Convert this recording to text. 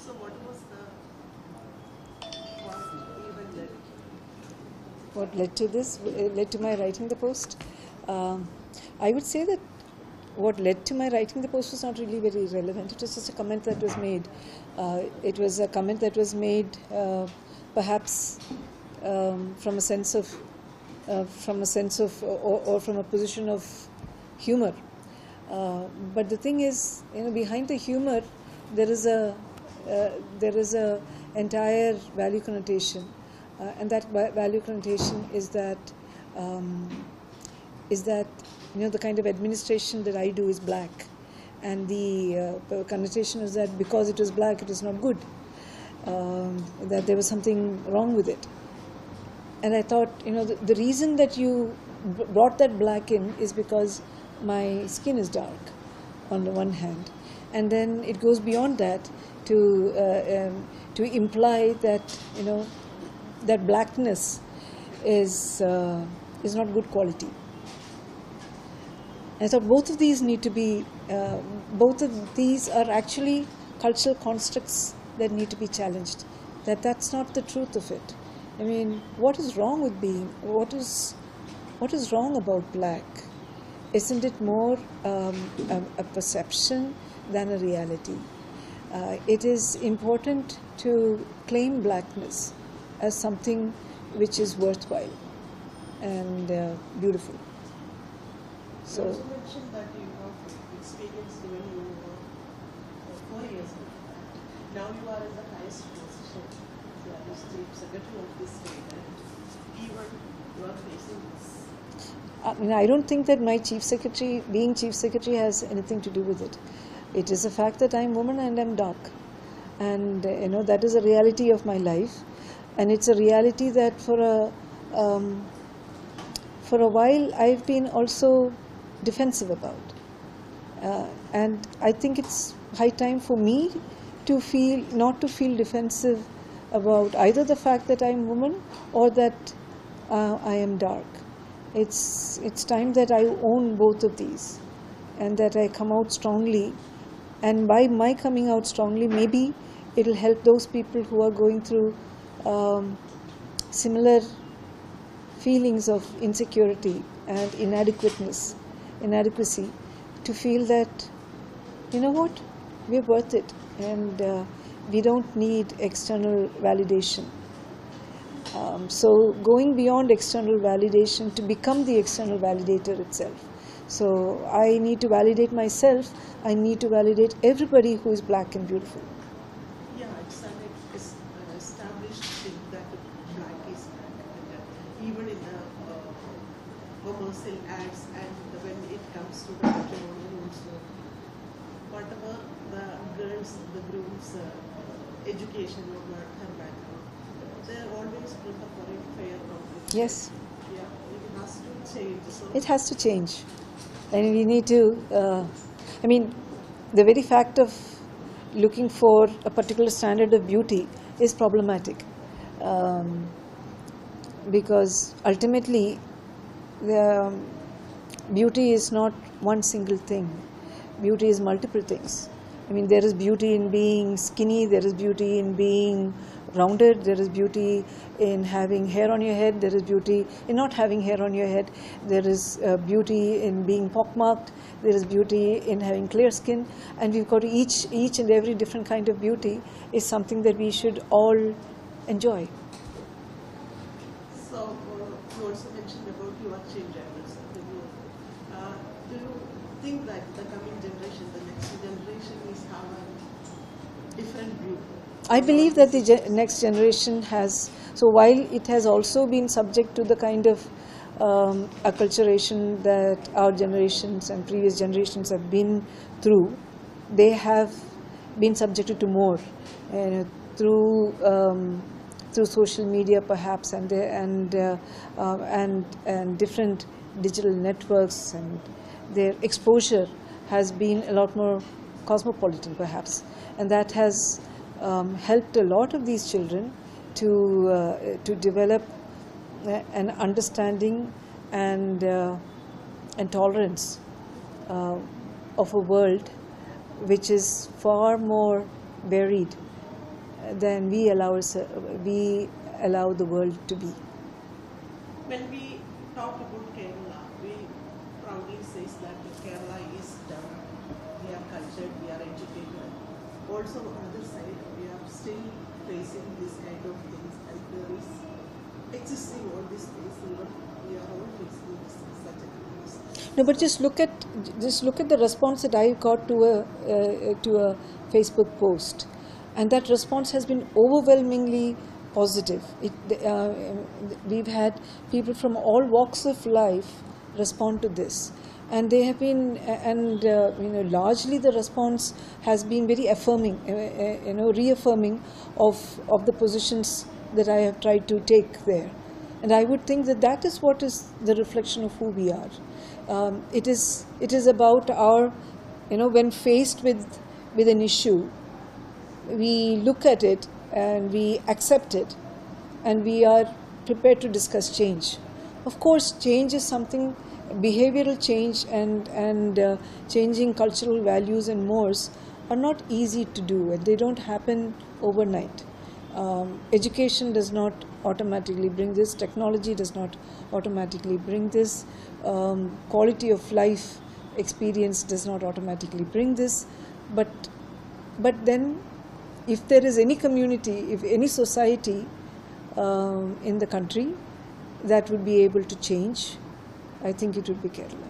So what was the event that? What led to this? Led to my writing the post? I would say that what led to my writing the post was not really very relevant. It was just a comment that was made. It was a comment that was made, perhaps from a sense of, or from a position of humor. But the thing is, behind the humor, there is a entire value connotation, and that value connotation is that the kind of administration that I do is black, and the connotation is that because it was black, it is not good, that there was something wrong with it. And I thought, the reason that you brought that black in is because my skin is dark, on the one hand, and then it goes beyond that to imply that that blackness is not good quality. And I thought both of these need to be, both of these are actually cultural constructs that need to be challenged. That's not the truth of it. I mean, what is wrong with being? What is wrong about black? Isn't it more a perception than a reality? It is important to claim blackness as something which is worthwhile and beautiful. So, you also mentioned that you have experienced when you were 4 years ago. Now you are in the highest position, the Chief Secretary of this state, and even you are facing this. I don't think that my being Chief Secretary has anything to do with it. It is a fact that I'm woman and I'm dark, and that is a reality of my life, and it's a reality that for a while I've been also defensive about, and I think it's high time for me to not to feel defensive about either the fact that I'm woman or that I am dark. It's time that I own both of these, and that I come out strongly. And by my coming out strongly, maybe it'll help those people who are going through similar feelings of insecurity and inadequacy, to feel that, what, we're worth it, and we don't need external validation. So going beyond external validation to become the external validator itself. So I need to validate myself. I need to validate everybody who is black and beautiful. Yeah, it's an established thing that black is black, and even in the commercial ads, and when it comes to the matrimonial rooms, whatever the girls, the grooms' education or her background, they are always prefer for a fair competition. Yes. Yeah, it has to change. So it has to change. And we need to, the very fact of looking for a particular standard of beauty is problematic, because ultimately the beauty is not one single thing. Beauty is multiple things. There is beauty in being skinny, there is beauty in being rounded, there is beauty in having hair on your head, there is beauty in not having hair on your head, there is beauty in being pockmarked, there is beauty in having clear skin, and we've got to each and every different kind of beauty is something that we should all enjoy. So you also mentioned about your change efforts. Do you think that the coming generation, the next generation, is have a different view? I believe that the next generation has, so while it has also been subject to the kind of acculturation that our generations and previous generations have been through, they have been subjected to more through social media perhaps, and different digital networks, and their exposure has been a lot more cosmopolitan perhaps, and that has helped a lot of these children to develop an understanding and tolerance of a world which is far more varied than we allow the world to be. When we talk about Kerala, we proudly say that Kerala is developed, we are cultured, we are educated. Also on the other side, we are still facing this kind of things, and there is existing all this things, even we are all facing this such a crisis. No, but just look at the response that I got to a Facebook post, and that response has been overwhelmingly positive. We've had people from all walks of life respond to this, and they have been, largely the response has been very affirming, reaffirming of the positions that I have tried to take there. And I would think that is what is the reflection of who we are. It is about our, when faced with an issue, we look at it and we accept it, and we are prepared to discuss change. Of course, change is something, behavioral change and changing cultural values and mores are not easy to do, and they don't happen overnight. Education does not automatically bring this, technology does not automatically bring this, quality of life experience does not automatically bring this, but then if there is any community, if any society in the country that would be able to change, I think it would be Kerala.